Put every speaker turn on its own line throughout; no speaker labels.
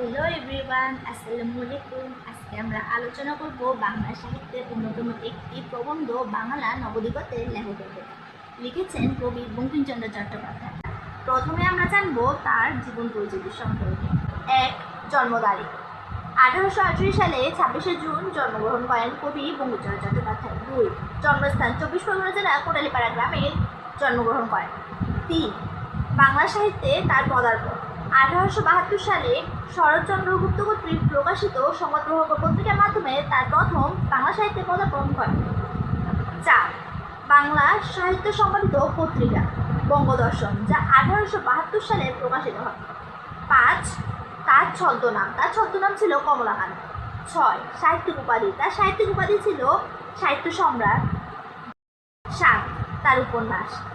Hello everyone, আসসালামু আলাইকুম। আজকে আমরা আলোচনা করব বাংলা সাহিত্যের অন্যতম একটি প্রবন্ধ বাংলা নবদিগতের লেখকের কথা। লিখেছেন কবি বঙ্কিমচন্দ্র চট্টোপাধ্যায়। প্রথমে আমরা জানব তার জীবন পরিচিতি সম্পর্কে। ১. জন্ম তারিখ 1838 সালে 26শে জুন জন্মগ্রহণ করেন কবি বঙ্কিমচন্দ্র চট্টোপাধ্যায়। ২. জন্মস্থান 24 পরগনা জেলা কোটালীপাড়া গ্রামে জন্মগ্রহণ করেন। ৩. বাংলা সাহিত্যে তার পদার্পণ 1872 সালে শরৎচন্দ্র গুপ্ত কর্তৃক প্রকাশিত সংবাদপ্রভাকর পত্রিকার মাধ্যমে তার প্রথম বাংলা সাহিত্যে পদার্পণ করেন। ৪. বাংলা সাহিত্য সম্পাদিত পত্রিকা বঙ্গদর্শন, যা 1872 সালে প্রকাশিত হয়। ৫. তার ছদ্মনাম ছিল কমলাকান্ত। ৬. সাহিত্যিক উপাধি, তার সাহিত্যিক উপাধি ছিল সাহিত্য সম্রাট। ৭.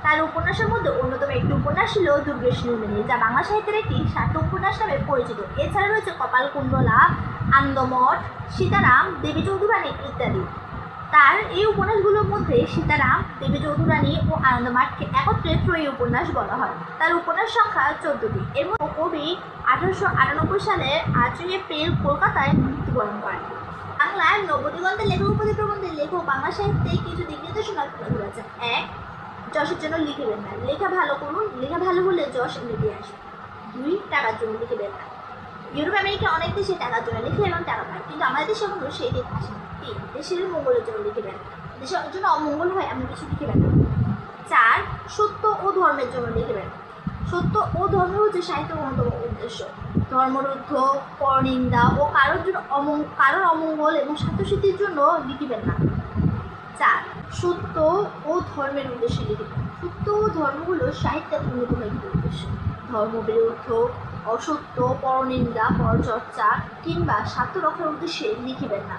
তার উপন্যাসের মধ্যে অন্যতম একটি উপন্যাস ছিল দুর্গেশ নন্দিনী, যা বাংলা সাহিত্যের একটি সাহিত্য উপন্যাস নামে পরিচিত। এছাড়া রয়েছে কপালকুণ্ডলা, আনন্দমঠ, সীতারাম, দেবী চৌধুরানী ইত্যাদি। তার এই উপন্যাসগুলোর মধ্যে সীতারাম, দেবী চৌধুরানী ও আনন্দমঠকে একত্রে ত্রয়ী উপন্যাস বলা হয়। তার উপন্যাস সংখ্যা 14টি। এর মধ্যে কবি 1898 সালের 8ই এপ্রিল কলকাতায় মৃত্যুবরণ করেন। বাংলার নবদিগন্তের লেখক উপাধি প্রবন্ধের লেখক বাংলা সাহিত্যে কিছু দিক নির্দেশনা তুলে ধরেছেন। ১. যশের জন্য লিখবেন না, লেখা ভালো করুন, লেখা ভালো হলে যশ এমনিতেই আসবে। 2. টাকার জন্য লিখবেন না, ইউরোপ আমেরিকা অনেক দেশে টাকার জন্য লিখে এবং টাকা পায়, কিন্তু আমাদের দেশে কোনো সেই দিক আসে না। 3. দেশের মঙ্গলের জন্য লিখবেন না, দেশের জন্য অমঙ্গল হয় এমন কিছু লিখবেন না। 4. সত্য ও ধর্মের জন্য লিখবেন। সত্য ও ধর্ম হচ্ছে সাহিত্যের অন্যতম উদ্দেশ্য। ধর্মরুদ্ধ, পরনিন্দা ও কারোর অমঙ্গল এবং স্বার্থসিদ্ধির জন্য লিখবেন না। 4. সত্য ও ধর্মের উদ্দেশ্যে লিখবেন। সত্য ও ধর্ম হল সাহিত্যের অন্যতম একটি উদ্দেশ্য। ধর্মবিরুদ্ধ, অসত্য, পরনিন্দা, পরচর্চা কিংবা স্বার্থ রক্ষার উদ্দেশ্যে লিখিবেন না।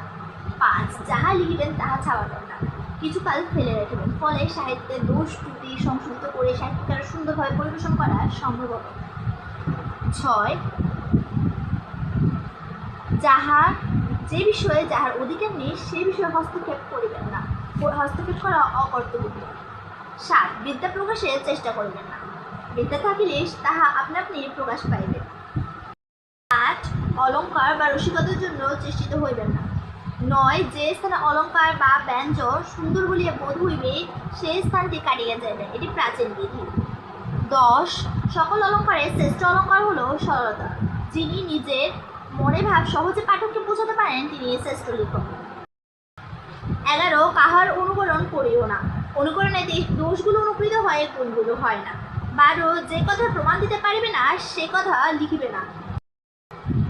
5. যাহা লিখিবেন তাহা ছাপাবেন না, কিছুকাল ফেলে রাখবেন, ফলে সাহিত্যের দোষ ত্রুটি সংশোধিত করে সাহিত্যকে আরো সুন্দরভাবে পরিবেশন করা সম্ভব হবে। 6. যে বিষয়ে যাহার অধিকার নেই সে বিষয়ে হস্তক্ষেপ করিবেন না, হস্তক্ষেপ করা অকর্তব্য। 7. বিদ্যা প্রকাশের চেষ্টা করিবেন না, বিদ্যা থাকিলে তাহা আপনা আপনি প্রকাশ পাইবে। 8. অলঙ্কার বা রসিকতার জন্য চেষ্টিত হইবেন না। 9. যে স্থানে অলঙ্কার বা ব্যঞ্জন সুন্দর বলিয়া বোধ হইবে সে স্থানটি কাটিয়া যাইবে, এটি প্রাচীন বিধি। 10. সকল অলঙ্কারের শ্রেষ্ঠ অলঙ্কার হল সরলতা, যিনি নিজের মনে ভাব সহজে পাঠককে বোঝাতে পারেন তিনি শ্রেষ্ঠ লেখক। 11. কাহার অনুকরণ করিও না, অনুকরণে দোষগুলো অনুকৃত হয়, গুণগুলো হয় না। 12. যে কথা প্রমাণ দিতে পারিবে না সে কথা লিখিবে না।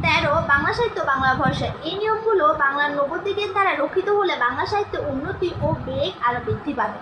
13. বাংলা সাহিত্য বাংলা ভাষা, এই নিয়মগুলো বাংলার নবদিগের দ্বারা রক্ষিত হলে বাংলা সাহিত্যে উন্নতি ও বেগ আরো বৃদ্ধি পাবে।